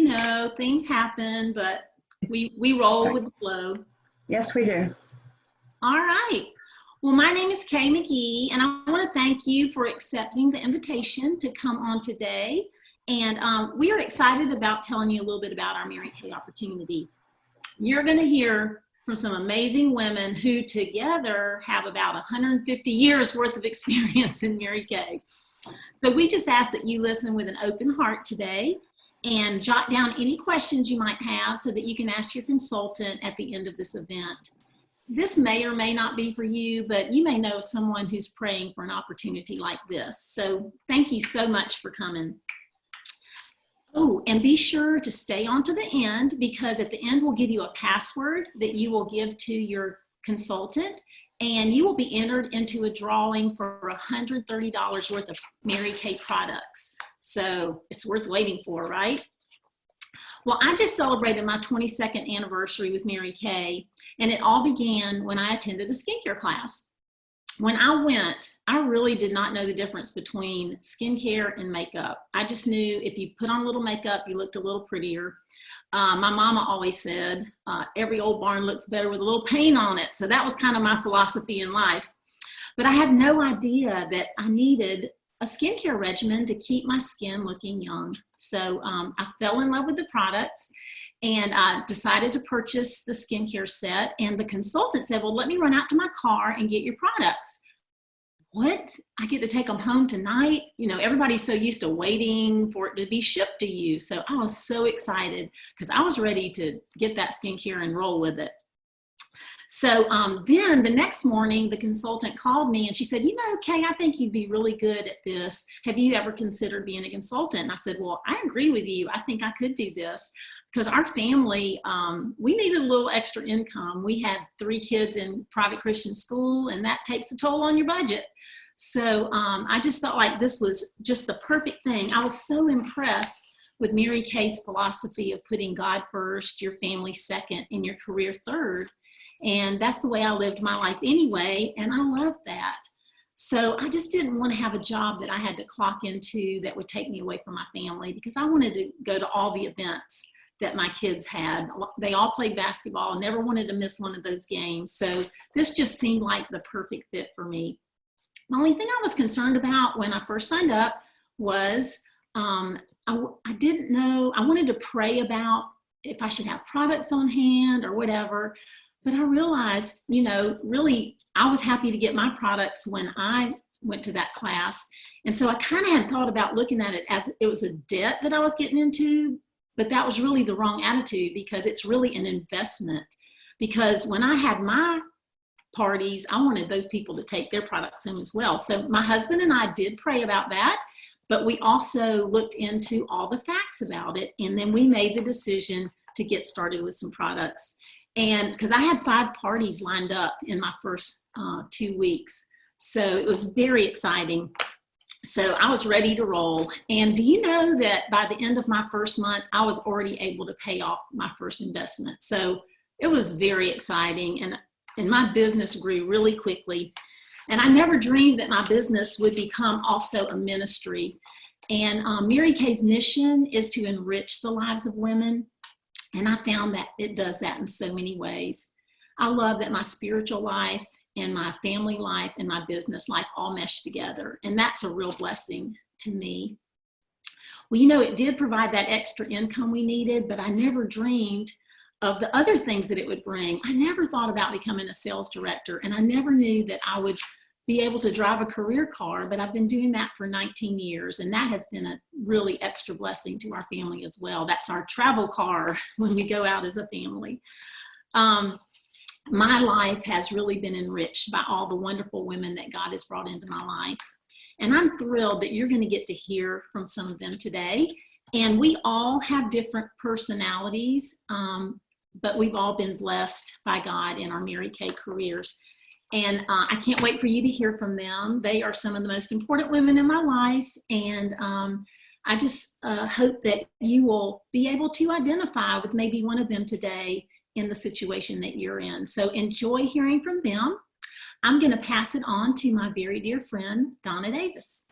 know, things happen, but we roll with the flow. Yes, we do. All right. Well, my name is Kay McGee, and I want to thank you for accepting the invitation to come on today. And we are excited about telling you a little bit about our Mary Kay opportunity. You're going to hear from some amazing women who together have about 150 years worth of experience in Mary Kay. So we just ask that you listen with an open heart today and jot down any questions you might have so that you can ask your consultant at the end of this event. This may or may not be for you, but you may know someone who's praying for an opportunity like this. So thank you so much for coming. Oh, and be sure to stay on to the end, because at the end we'll give you a password that you will give to your consultant, and you will be entered into a drawing for $130 worth of Mary Kay products. So it's worth waiting for, right? Well, I just celebrated my 22nd anniversary with Mary Kay, and it all began when I attended a skincare class. When I went, I really did not know the difference between skincare and makeup. I just knew if you put on a little makeup, you looked a little prettier. My mama always said, every old barn looks better with a little paint on it. So that was kind of my philosophy in life. But I had no idea that I needed a skincare regimen to keep my skin looking young. So I fell in love with the products, and I decided to purchase the skincare set. And the consultant said, well, let me run out to my car and get your products. What? I get to take them home tonight? You know, everybody's so used to waiting for it to be shipped to you. So I was so excited because I was ready to get that skincare and roll with it. So then the next morning, the consultant called me and she said, you know, Kay, I think you'd be really good at this. Have you ever considered being a consultant? And I said, well, I agree with you. I think I could do this because our family, we needed a little extra income. We had 3 kids in private Christian school, and that takes a toll on your budget. So I just felt like this was just the perfect thing. I was so impressed with Mary Kay's philosophy of putting God first, your family second, and your career third. And that's the way I lived my life anyway, and I loved that. So I just didn't want to have a job that I had to clock into that would take me away from my family, because I wanted to go to all the events that my kids had. They all played basketball, never wanted to miss one of those games. So this just seemed like the perfect fit for me. The only thing I was concerned about when I first signed up was I didn't know, I wanted to pray about if I should have products on hand or whatever. But I realized, you know, really, I was happy to get my products when I went to that class. And so I kind of had thought about looking at it as it was a debt that I was getting into, but that was really the wrong attitude, because it's really an investment. Because when I had my parties, I wanted those people to take their products home as well. So my husband and I did pray about that, but we also looked into all the facts about it. And then we made the decision to get started with some products. And because I had 5 parties lined up in my first 2 weeks. So it was very exciting. So I was ready to roll. And do you know that by the end of my first month, I was already able to pay off my first investment. So it was very exciting. And my business grew really quickly. And I never dreamed that my business would become also a ministry. And Mary Kay's mission is to enrich the lives of women. And I found that it does that in so many ways. I love that my spiritual life and my family life and my business life all mesh together. And that's a real blessing to me. Well, you know, it did provide that extra income we needed, but I never dreamed of the other things that it would bring. I never thought about becoming a sales director, and I never knew that I would be able to drive a career car, but I've been doing that for 19 years, and that has been a really extra blessing to our family as well. That's our travel car when we go out as a family. My life has really been enriched by all the wonderful women that God has brought into my life. And I'm thrilled that you're going to get to hear from some of them today. And we all have different personalities, but we've all been blessed by God in our Mary Kay careers. And I can't wait for you to hear from them. They are some of the most important women in my life. And I just hope that you will be able to identify with maybe one of them today in the situation that you're in. So enjoy hearing from them. I'm going to pass it on to my very dear friend, Donna Davis.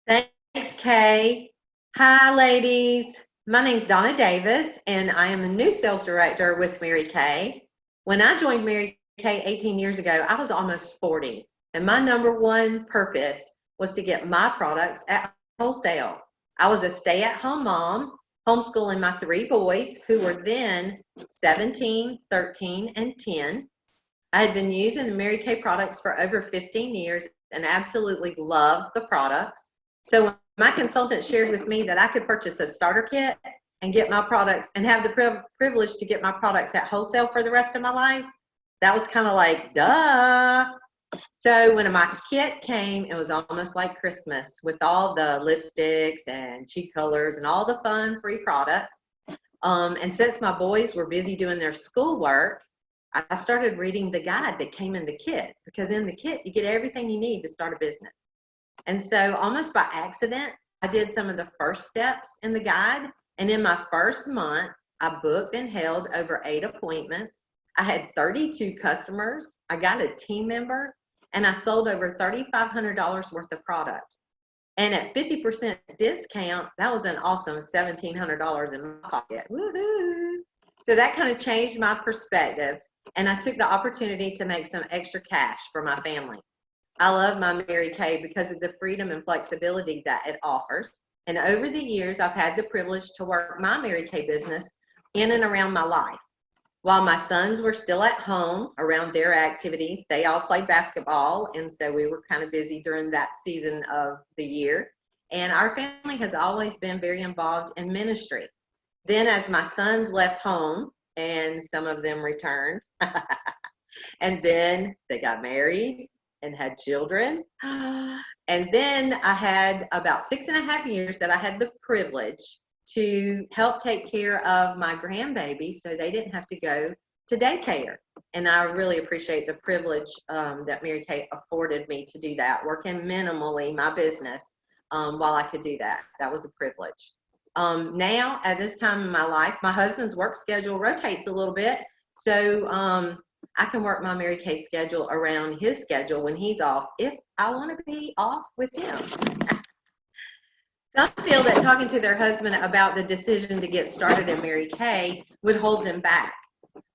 Thanks, Kay. Hi, ladies. My name's Donna Davis, and I am a new sales director with Mary Kay. When I joined Mary Kay 18 years ago, I was almost 40, and my number one purpose was to get my products at wholesale. I was a stay-at-home mom, homeschooling my three boys, who were then 17, 13, and 10. I had been using the Mary Kay products for over 15 years and absolutely loved the products. So when my consultant shared with me that I could purchase a starter kit and get my products and have the privilege to get my products at wholesale for the rest of my life, that was kind of like, duh. So when my kit came, it was almost like Christmas with all the lipsticks and cheek colors and all the fun free products. And since my boys were busy doing their schoolwork, I started reading the guide that came in the kit, because in the kit, you get everything you need to start a business. And so almost by accident, I did some of the first steps in the guide. And in my first month, I booked and held over 8 appointments. I had 32 customers. I got a team member, and I sold over $3,500 worth of product. And at 50% discount, that was an awesome $1,700 in my pocket. Woohoo! So that kind of changed my perspective, and I took the opportunity to make some extra cash for my family. I love my Mary Kay because of the freedom and flexibility that it offers. And over the years, I've had the privilege to work my Mary Kay business in and around my life. While my sons were still at home around their activities, they all played basketball, and so we were kind of busy during that season of the year. And our family has always been very involved in ministry. Then as my sons left home, and some of them returned, and then they got married and had children. And then I had about 6.5 years that I had the privilege to help take care of my grandbabies so they didn't have to go to daycare. And I really appreciate the privilege that Mary Kay afforded me to do that, working minimally my business while I could do that. That was a privilege. Now, at this time in my life, my husband's work schedule rotates a little bit. So I can work my Mary Kay schedule around his schedule when he's off, if I want to be off with him. Some feel that talking to their husband about the decision to get started in Mary Kay would hold them back.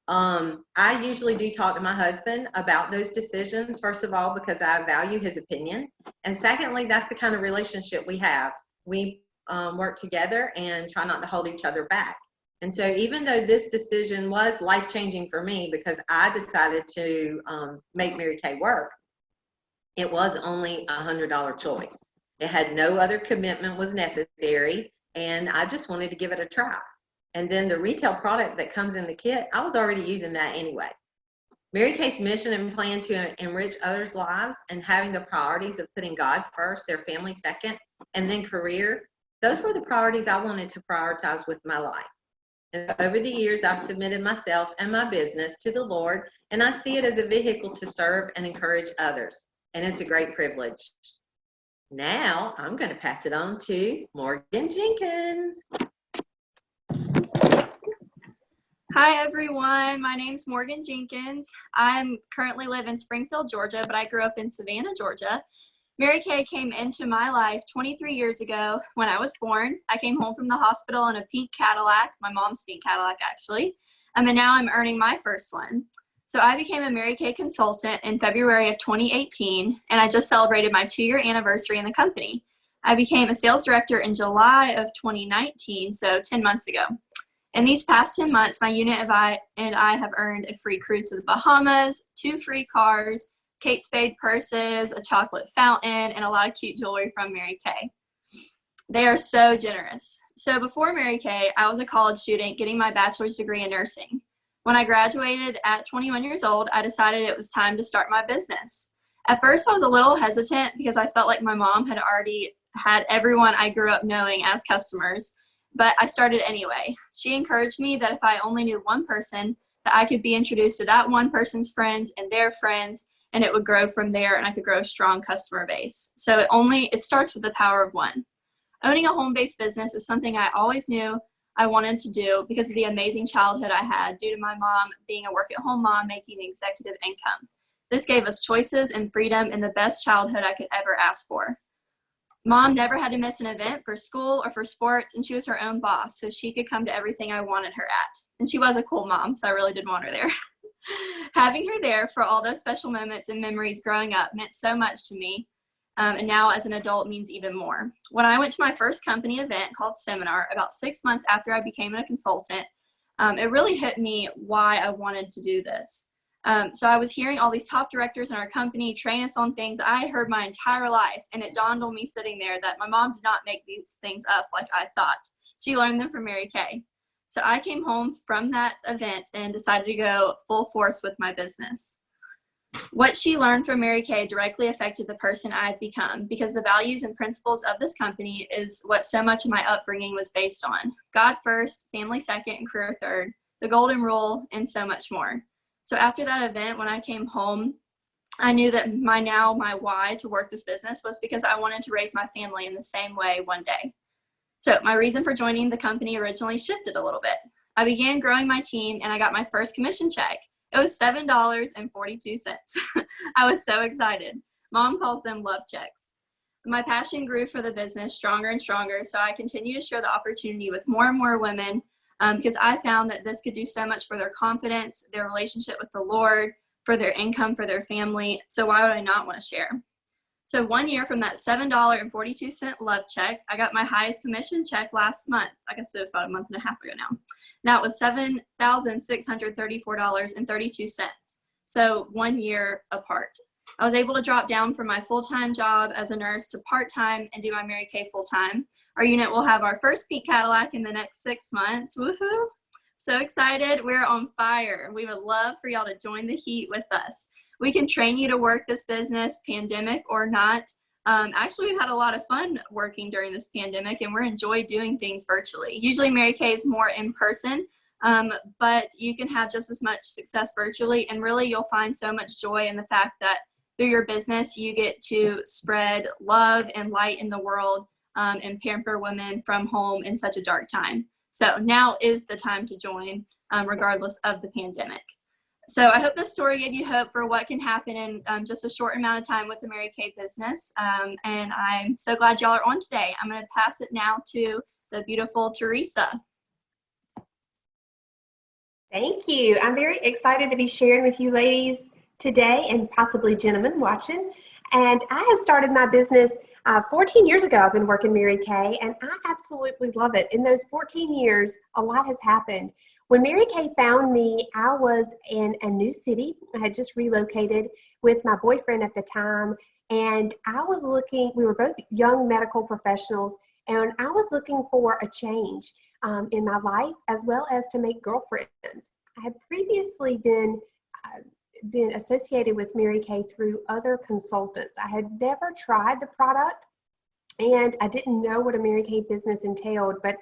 I usually do talk to my husband about those decisions, first of all, because I value his opinion. And secondly, that's the kind of relationship we have. We work together and try not to hold each other back. And so even though this decision was life-changing for me because I decided to make Mary Kay work, it was only a $100 choice. It had no other commitment was necessary, and I just wanted to give it a try. And then the retail product that comes in the kit, I was already using that anyway. Mary Kay's mission and plan to enrich others' lives and having the priorities of putting God first, their family second, and then career, those were the priorities I wanted to prioritize with my life. And over the years, I've submitted myself and my business to the Lord, and I see it as a vehicle to serve and encourage others. And it's a great privilege. Now, I'm going to pass it on to Morgan Jenkins. Hi everyone, my name's Morgan Jenkins. I currently live in Springfield, Georgia, but I grew up in Savannah, Georgia. Mary Kay came into my life 23 years ago when I was born. I came home from the hospital in a pink Cadillac, my mom's pink Cadillac actually, and now I'm earning my first one. So I became a Mary Kay consultant in February of 2018, and I just celebrated my 2-year anniversary in the company. I became a sales director in July of 2019, so 10 months ago. In these past 10 months, my unit and I have earned a free cruise to the Bahamas, 2 free cars, Kate Spade purses, a chocolate fountain, and a lot of cute jewelry from Mary Kay. They are so generous. So before Mary Kay, I was a college student getting my bachelor's degree in nursing. When I graduated at 21 years old, I decided it was time to start my business. At first, I was a little hesitant because I felt like my mom had already had everyone I grew up knowing as customers, but I started anyway. She encouraged me that if I only knew one person, that I could be introduced to that one person's friends and their friends, and it would grow from there, and I could grow a strong customer base. So it starts with the power of one. Owning a home-based business is something I always knew I wanted to do because of the amazing childhood I had due to my mom being a work-at-home mom making executive income. This gave us choices and freedom and the best childhood I could ever ask for. Mom never had to miss an event for school or for sports, and she was her own boss, so she could come to everything I wanted her at. And she was a cool mom, so I really did want her there. Having her there for all those special moments and memories growing up meant so much to me, and now as an adult means even more. When I went to my first company event called Seminar about 6 months after I became a consultant, it really hit me why I wanted to do this. So I was hearing all these top directors in our company train us on things I had heard my entire life, and it dawned on me sitting there that my mom did not make these things up like I thought. She learned them from Mary Kay. So I came home from that event and decided to go full force with my business. What she learned from Mary Kay directly affected the person I had become, because the values and principles of this company is what so much of my upbringing was based on. God first, family second, and career third, the golden rule, and so much more. So after that event, when I came home, I knew that my why to work this business was because I wanted to raise my family in the same way one day. So my reason for joining the company originally shifted a little bit. I began growing my team and I got my first commission check. It was $7.42. I was so excited. Mom calls them love checks. My passion grew for the business stronger and stronger, so I continue to share the opportunity with more and more women because I found that this could do so much for their confidence, their relationship with the Lord, for their income, for their family. So why would I not want to share? So 1 year from that $7.42 love check, I got my highest commission check last month. I guess it was about a month and a half ago now. That was $7,634.32. So 1 year apart. I was able to drop down from my full-time job as a nurse to part-time and do my Mary Kay full-time. Our unit will have our first pink Cadillac in the next 6 months. Woohoo! So excited. We're on fire. We would love for y'all to join the heat with us. We can train you to work this business, pandemic or not. Actually, we've had a lot of fun working during this pandemic, and we're enjoying doing things virtually. Usually Mary Kay is more in person, but you can have just as much success virtually, and really you'll find so much joy in the fact that through your business, you get to spread love and light in the world and pamper women from home in such a dark time. So now is the time to join, regardless of the pandemic. So I hope this story gave you hope for what can happen in just a short amount of time with the Mary Kay business. And I'm so glad y'all are on today. I'm going to pass it now to the beautiful Teresa. Thank you. I'm very excited to be sharing with you ladies today, and possibly gentlemen watching. And I have started my business 14 years ago. I've been working Mary Kay, and I absolutely love it. In those 14 years, a lot has happened. When Mary Kay found me, I was in a new city. I had just relocated with my boyfriend at the time, and I was looking, we were both young medical professionals, and I was looking for a change in my life, as well as to make girlfriends. I had previously been associated with Mary Kay through other consultants. I had never tried the product, and I didn't know what a Mary Kay business entailed, but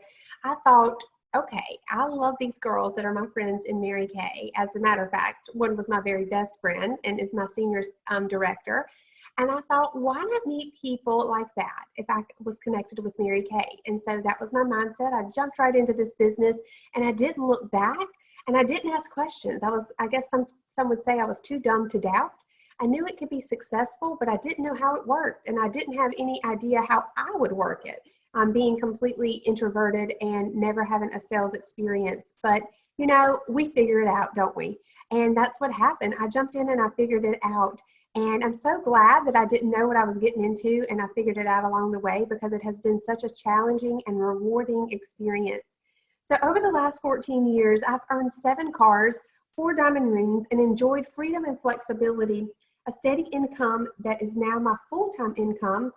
I thought, okay, I love these girls that are my friends in Mary Kay. As a matter of fact, one was my very best friend and is my senior director. And I thought, why not meet people like that if I was connected with Mary Kay? And so that was my mindset. I jumped right into this business, and I didn't look back, and I didn't ask questions. I guess some would say I was too dumb to doubt. I knew it could be successful, but I didn't know how it worked, and I didn't have any idea how I would work it. Being completely introverted and never having a sales experience. But, you know, we figure it out, don't we? And that's what happened. I jumped in and I figured it out. And I'm so glad that I didn't know what I was getting into, and I figured it out along the way, because it has been such a challenging and rewarding experience. So over the last 14 years, I've earned 7 cars, 4 diamond rings, and enjoyed freedom and flexibility, a steady income that is now my full-time income,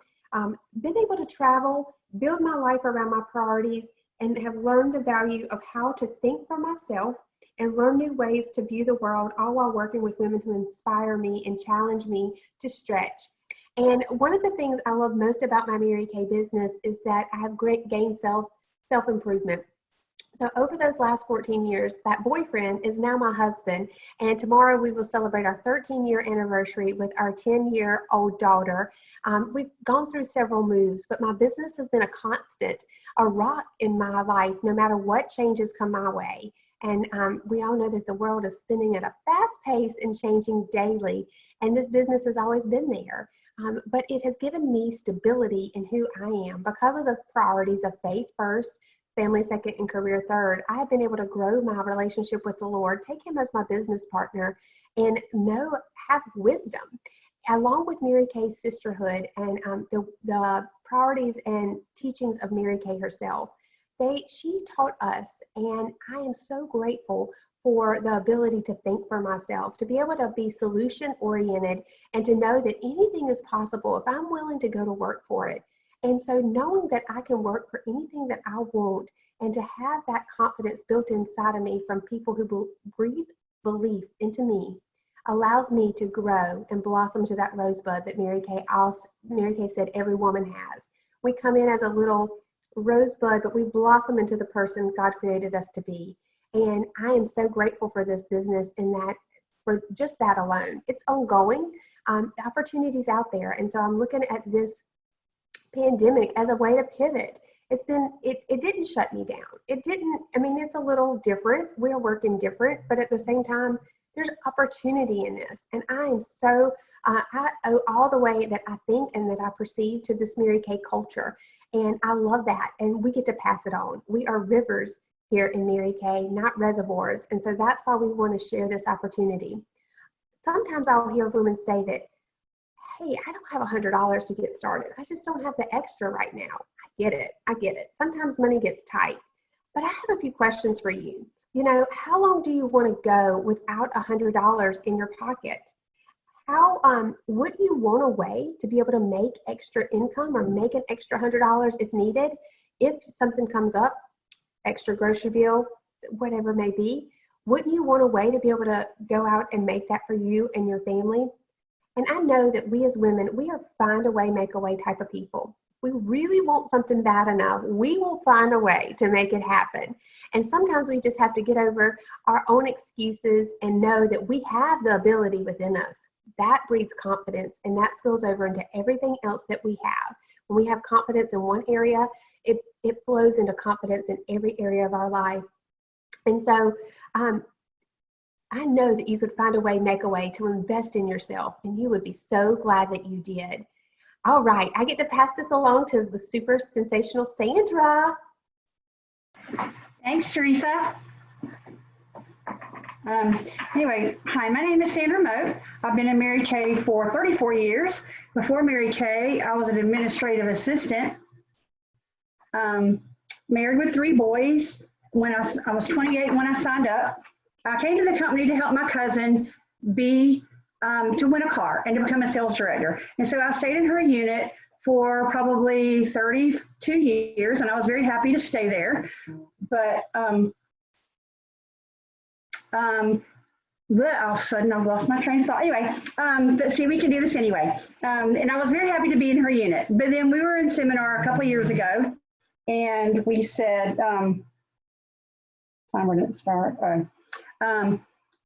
been able to travel, build my life around my priorities, and have learned the value of how to think for myself and learn new ways to view the world, all while working with women who inspire me and challenge me to stretch. And one of the things I love most about my Mary Kay business is that I have gained self-improvement. So over those last 14 years, that boyfriend is now my husband, and tomorrow we will celebrate our 13-year anniversary with our 10-year-old daughter. We've gone through several moves, but my business has been a constant, a rock in my life, no matter what changes come my way. And we all know that the world is spinning at a fast pace and changing daily, and this business has always been there. but it has given me stability in who I am because of the priorities of faith first, family second, and career third. I have been able to grow my relationship with the Lord, take Him as my business partner, and have wisdom. Along with Mary Kay's sisterhood and the priorities and teachings of Mary Kay herself, she taught us, and I am so grateful for the ability to think for myself, to be able to be solution oriented, and to know that anything is possible if I'm willing to go to work for it. And so knowing that I can work for anything that I want, and to have that confidence built inside of me from people who breathe belief into me, allows me to grow and blossom to that rosebud that Mary Kay said every woman has. We come in as a little rosebud, but we blossom into the person God created us to be. And I am so grateful for this business and that for just that alone. It's ongoing. The opportunities out there. And so I'm looking at this pandemic as a way to pivot. It didn't shut me down. It's a little different. We're working different, but at the same time, there's opportunity in this. And I am so, I owe all the way that I think and that I perceive to this Mary Kay culture. And I love that. And we get to pass it on. We are rivers here in Mary Kay, not reservoirs. And so that's why we want to share this opportunity. Sometimes I'll hear women say that, hey, I don't have $100 to get started. I just don't have the extra right now. I get it. Sometimes money gets tight. But I have a few questions for you. How long do you want to go without $100 in your pocket? Would you want a way to be able to make extra income or make an extra $100 if needed? If something comes up, extra grocery bill, whatever it may be, wouldn't you want a way to be able to go out and make that for you and your family? And I know that we as women, we are find a way, make a way type of people. We really want something bad enough, we will find a way to make it happen. And sometimes we just have to get over our own excuses and know that we have the ability within us. That breeds confidence, and that spills over into everything else that we have. When we have confidence in one area, it flows into confidence in every area of our life. And so I know that you could find a way, make a way to invest in yourself, and you would be so glad that you did. All right, I get to pass this along to the super sensational Sandra. Thanks, Teresa. Anyway, hi, my name is Sandra Moat. I've been in Mary Kay for 34 years. Before Mary Kay, I was an administrative assistant, married with 3 boys. When I was 28 when I signed up. I came to the company to help my cousin to win a car and to become a sales director. And so I stayed in her unit for probably 32 years, and I was very happy to stay there. But all of a sudden I've lost my train of thought. Anyway, but see, we can do this anyway. And I was very happy to be in her unit. But then we were in seminar a couple of years ago, and we said, time didn't start.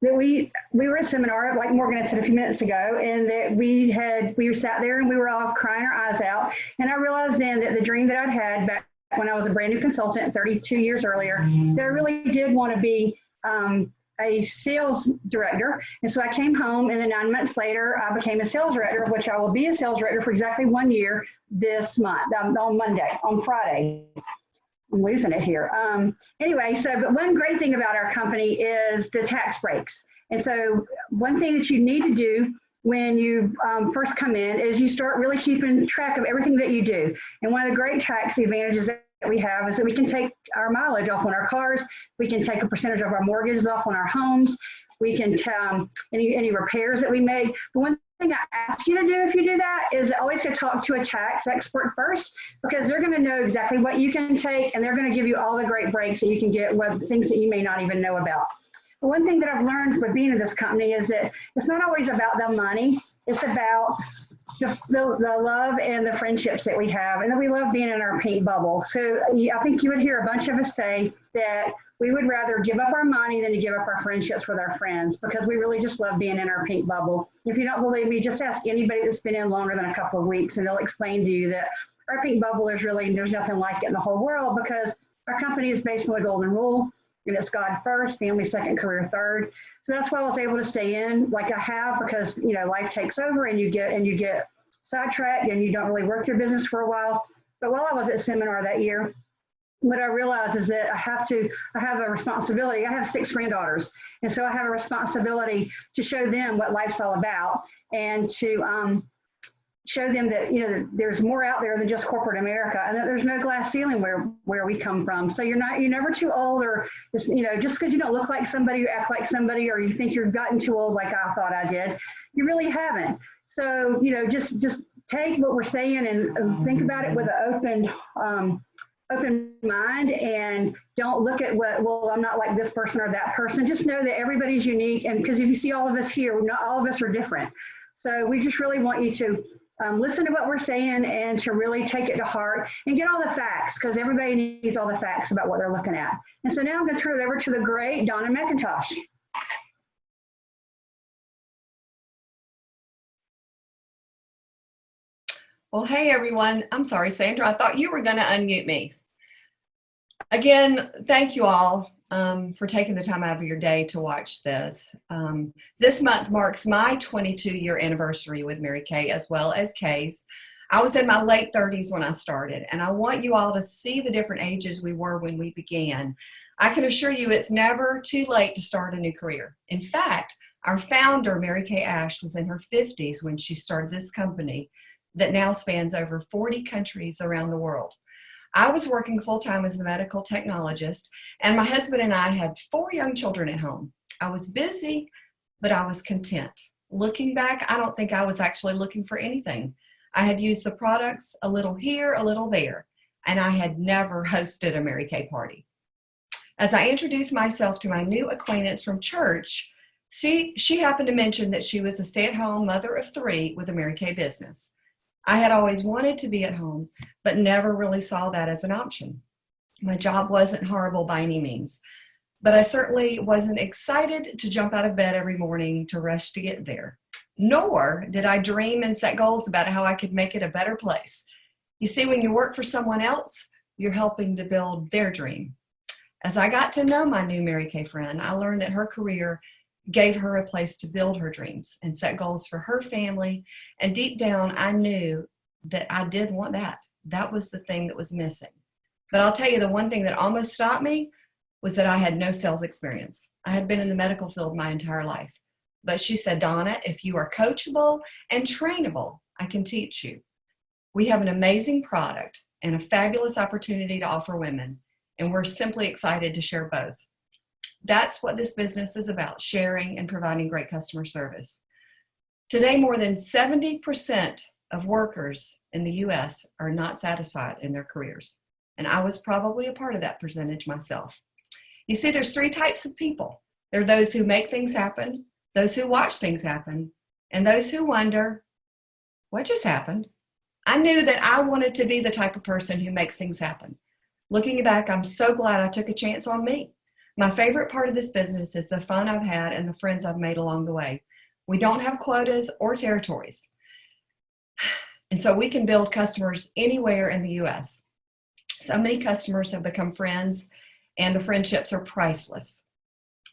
That we were at a seminar, like Morgan had said a few minutes ago, and that we were sat there and we were all crying our eyes out. And I realized then that the dream that I'd had back when I was a brand new consultant 32 years earlier, that I really did want to be a sales director. And so I came home, and then 9 months later, I became a sales director, of which I will be a sales director for exactly 1 year this month, on Friday. I'm losing it here. Anyway, but one great thing about our company is the tax breaks. And so one thing that you need to do when you first come in is you start really keeping track of everything that you do. And one of the great tax advantages that we have is that we can take our mileage off on our cars. We can take a percentage of our mortgages off on our homes. We can any repairs that we make. But one thing I ask you to do if you do that is always go talk to a tax expert first, because they're going to know exactly what you can take, and they're going to give you all the great breaks that you can get with things that you may not even know about. But one thing that I've learned with being in this company is that it's not always about the money. It's about the love and the friendships that we have, and that we love being in our pink bubble. So I think you would hear a bunch of us say that we would rather give up our money than to give up our friendships with our friends, because we really just love being in our pink bubble. If you don't believe me, just ask anybody that's been in longer than a couple of weeks, and they'll explain to you that our pink bubble is really, there's nothing like it in the whole world, because our company is based on the golden rule, and it's God first, family second, career third. So that's why I was able to stay in like I have, because life takes over, and you get sidetracked and you don't really work your business for a while. But while I was at seminar that year, what I realized is that I have a responsibility. I have 6 granddaughters. And so I have a responsibility to show them what life's all about and to show them that, you know, there's more out there than just corporate America and that there's no glass ceiling where we come from. So you're never too old, or, you know, just because you don't look like somebody or act like somebody, or you think you've gotten too old like I thought I did, you really haven't. So, you know, just take what we're saying and think about it with an open mind, and don't look at well, I'm not like this person or that person. Just know that everybody's unique, and because if you see all of us here, not all of us are different. So we just really want you to listen to what we're saying and to really take it to heart and get all the facts, because everybody needs all the facts about what they're looking at. And so now I'm going to turn it over to the great Donna McIntosh. Well, hey, everyone. I'm sorry, Sandra. I thought you were going to unmute me. Again, thank you all for taking the time out of your day to watch this. This month marks my 22-year anniversary with Mary Kay, as well as Kay's. I was in my late 30s when I started, and I want you all to see the different ages we were when we began. I can assure you it's never too late to start a new career. In fact, our founder, Mary Kay Ash, was in her 50s when she started this company that now spans over 40 countries around the world. I was working full-time as a medical technologist, and my husband and I had 4 young children at home. I was busy, but I was content. Looking back, I don't think I was actually looking for anything. I had used the products a little here, a little there, and I had never hosted a Mary Kay party. As I introduced myself to my new acquaintance from church, she happened to mention that she was a stay-at-home mother of 3 with a Mary Kay business. I had always wanted to be at home, but never really saw that as an option. My job wasn't horrible by any means, but I certainly wasn't excited to jump out of bed every morning to rush to get there. Nor did I dream and set goals about how I could make it a better place. You see, when you work for someone else, you're helping to build their dream. As I got to know my new Mary Kay friend, I learned that her career gave her a place to build her dreams and set goals for her family. And deep down, I knew that I did want that. That was the thing that was missing. But I'll tell you, the one thing that almost stopped me was that I had no sales experience. I had been in the medical field my entire life. But she said, Donna, if you are coachable and trainable, I can teach you. We have an amazing product and a fabulous opportunity to offer women, and we're simply excited to share both. That's what this business is about, sharing and providing great customer service. Today, more than 70% of workers in the U.S. are not satisfied in their careers. And I was probably a part of that percentage myself. You see, there's 3 types of people. There are those who make things happen, those who watch things happen, and those who wonder, what just happened? I knew that I wanted to be the type of person who makes things happen. Looking back, I'm so glad I took a chance on me. My favorite part of this business is the fun I've had and the friends I've made along the way. We don't have quotas or territories. And so we can build customers anywhere in the U.S. So many customers have become friends, and the friendships are priceless.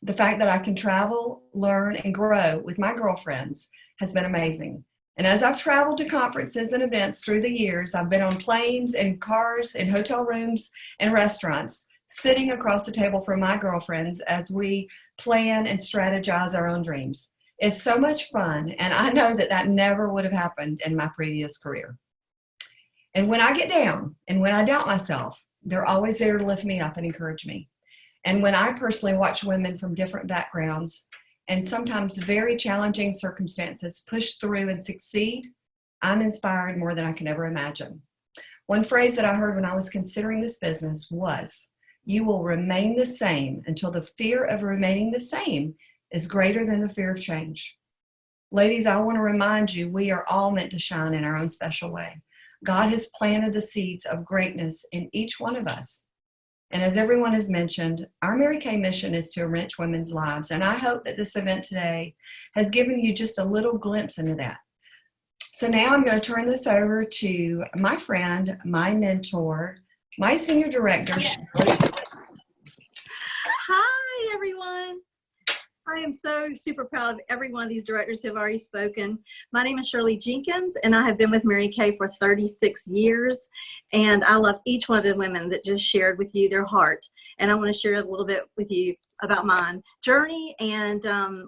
The fact that I can travel, learn, and grow with my girlfriends has been amazing. And as I've traveled to conferences and events through the years, I've been on planes and cars and hotel rooms and restaurants, sitting across the table from my girlfriends as we plan and strategize our own dreams. It's so much fun, and I know that that never would have happened in my previous career. And when I get down and when I doubt myself, they're always there to lift me up and encourage me. And when I personally watch women from different backgrounds and sometimes very challenging circumstances push through and succeed, I'm inspired more than I can ever imagine. One phrase that I heard when I was considering this business was, you will remain the same until the fear of remaining the same is greater than the fear of change. Ladies, I want to remind you, we are all meant to shine in our own special way. God has planted the seeds of greatness in each one of us. And as everyone has mentioned, our Mary Kay mission is to enrich women's lives. And I hope that this event today has given you just a little glimpse into that. So now I'm going to turn this over to my friend, my mentor, my senior director. Hi, everyone. Hi, am so super proud of every one of these directors who have already spoken. My name is Shirley Jenkins, and I have been with Mary Kay for 36 years. And I love each one of the women that just shared with you their heart. And I want to share a little bit with you about my journey. And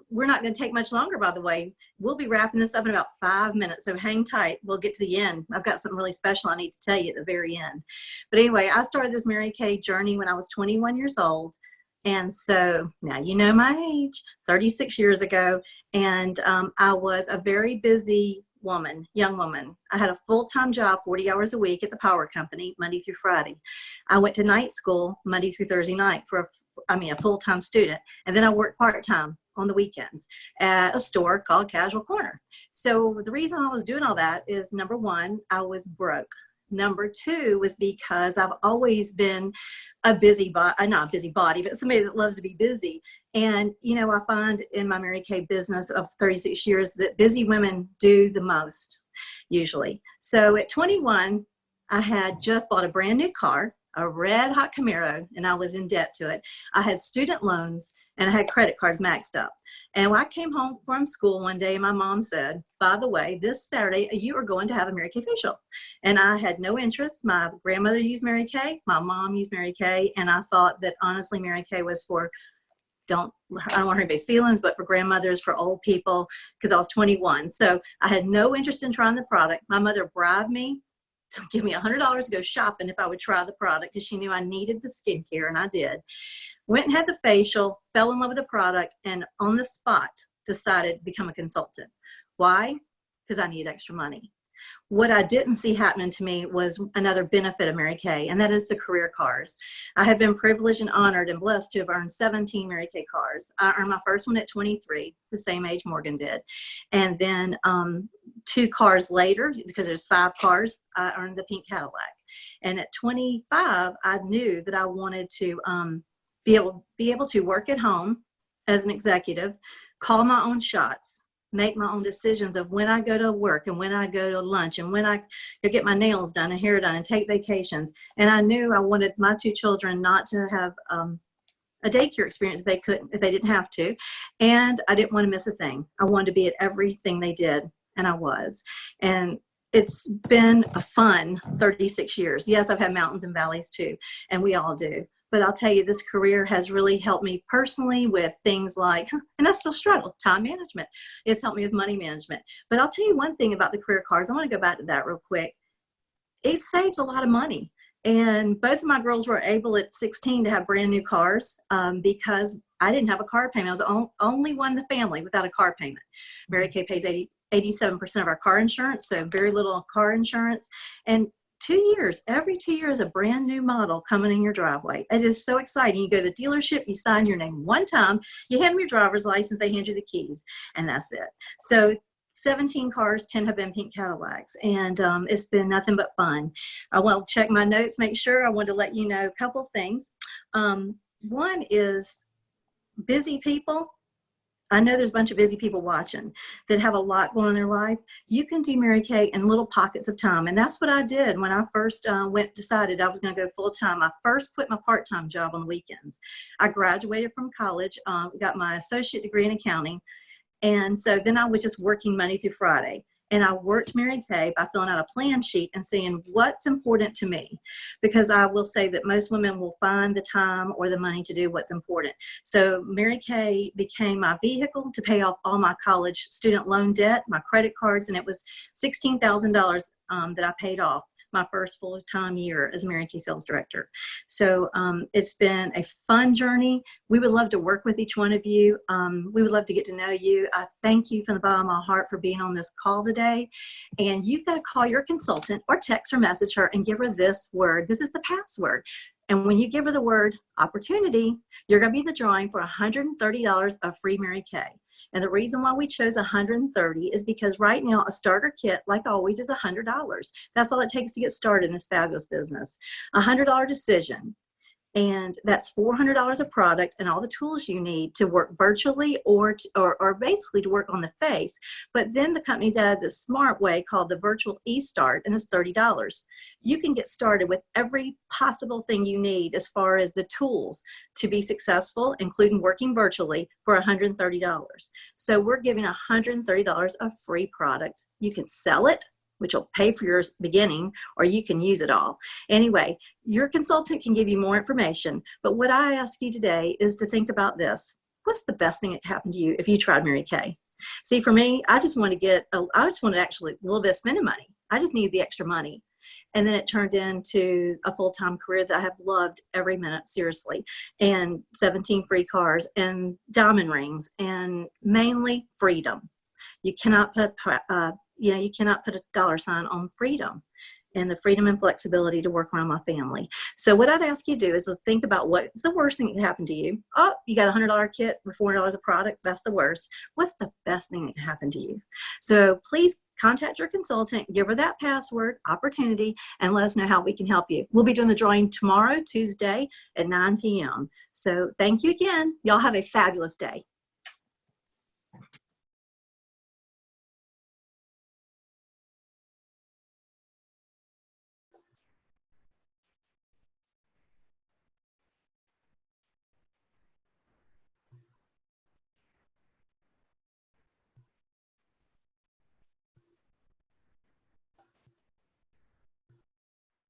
we're not going to take much longer, by the way. We'll be wrapping this up in about 5 minutes, so hang tight. We'll get to the end. I've got something really special I need to tell you at the very end. But anyway, I started this Mary Kay journey when I was 21 years old. And so now you know my age, 36 years ago. And I was a very busy woman, young woman. I had a full-time job, 40 hours a week at the power company, Monday through Friday. I went to night school Monday through Thursday night for a full-time student. And then I worked part-time on the weekends at a store called Casual Corner. So the reason I was doing all that is, number one, I was broke. Number two was because I've always been a not a busybody, but somebody that loves to be busy. And, you know, I find in my Mary Kay business of 36 years that busy women do the most, usually. So at 21, I had just bought a brand new car, a red hot Camaro, and I was in debt to it. I had student loans and I had credit cards maxed up. And when I came home from school one day, my mom said, by the way, this Saturday, you are going to have a Mary Kay facial. And I had no interest. My grandmother used Mary Kay. My mom used Mary Kay. And I thought that honestly, Mary Kay was for, I don't want to hurt anybody's feelings, but for grandmothers, for old people, because I was 21. So I had no interest in trying the product. My mother bribed me to give me $100 to go shopping if I would try the product, because she knew I needed the skincare, and I did. Went and had the facial, fell in love with the product, and on the spot decided to become a consultant. Why? Because I needed extra money. What I didn't see happening to me was another benefit of Mary Kay, and that is the career cars. I have been privileged and honored and blessed to have earned 17 Mary Kay cars. I earned my first one at 23, the same age Morgan did. And then 2 cars later, because there's 5 cars, I earned the pink Cadillac. And at 25, I knew that I wanted to be able to work at home as an executive, call my own shots, make my own decisions of when I go to work and when I go to lunch and when I go get my nails done and hair done and take vacations. And I knew I wanted my 2 children not to have a daycare experience if they didn't have to. And I didn't want to miss a thing. I wanted to be at everything they did, and I was. And it's been a fun 36 years. Yes, I've had mountains and valleys too, and we all do. But I'll tell you, this career has really helped me personally with things like, and I still struggle, time management. It's helped me with money management. But I'll tell you one thing about the career cars. I want to go back to that real quick. It saves a lot of money. And both of my girls were able at 16 to have brand new cars because I didn't have a car payment. I was the only one in the family without a car payment. Mary Kay pays 87% of our car insurance, so very little car insurance. And 2 years, every 2 years, a brand new model coming in your driveway. It is so exciting. You go to the dealership, you sign your name one time, you hand them your driver's license, they hand you the keys, and that's it. So 17 cars, 10 have been pink Cadillacs, and it's been nothing but fun. I want to check my notes, make sure. I want to let you know a couple things. One is busy people. I know there's a bunch of busy people watching that have a lot going on in their life. You can do Mary Kay in little pockets of time. And that's what I did when I first decided I was going to go full time. I first quit my part-time job on the weekends. I graduated from college, got my associate degree in accounting. And so then I was just working Monday through Friday. And I worked Mary Kay by filling out a plan sheet and seeing what's important to me. Because I will say that most women will find the time or the money to do what's important. So Mary Kay became my vehicle to pay off all my college student loan debt, my credit cards, and it was $16,000 that I paid off my first full-time year as Mary Kay sales director. So it's been a fun journey. We would love to work with each one of you. We would love to get to know you. I thank you from the bottom of my heart for being on this call today. And you've got to call your consultant or text or message her and give her this word. This is the password. And when you give her the word opportunity, you're going to be the drawing for $130 of free Mary Kay. And the reason why we chose $130 is because right now a starter kit, like always, is $100. That's all it takes to get started in this fabulous business. $100 decision. And that's $400 of product and all the tools you need to work virtually or basically to work on the face. But then the company's added the smart way called the virtual e-start, and it's $30. You can get started with every possible thing you need as far as the tools to be successful, including working virtually, for $130. So we're giving $130 of free product. You can sell it, which will pay for your beginning, or you can use it all. Anyway, your consultant can give you more information, but what I ask you today is to think about this. What's the best thing that could happen to you if you tried Mary Kay? See, for me, I just want to actually a little bit of spending money. I just need the extra money. And then it turned into a full-time career that I have loved every minute, seriously. And 17 free cars and diamond rings and mainly freedom. You cannot put you cannot put a dollar sign on freedom and the freedom and flexibility to work around my family. So what I'd ask you to do is to think about what's the worst thing that could happen to you. Oh, you got a $100 kit with $400 of product. That's the worst. What's the best thing that could happen to you? So please contact your consultant, give her that password, opportunity, and let us know how we can help you. We'll be doing the drawing tomorrow, Tuesday at 9 p.m. So thank you again. Y'all have a fabulous day.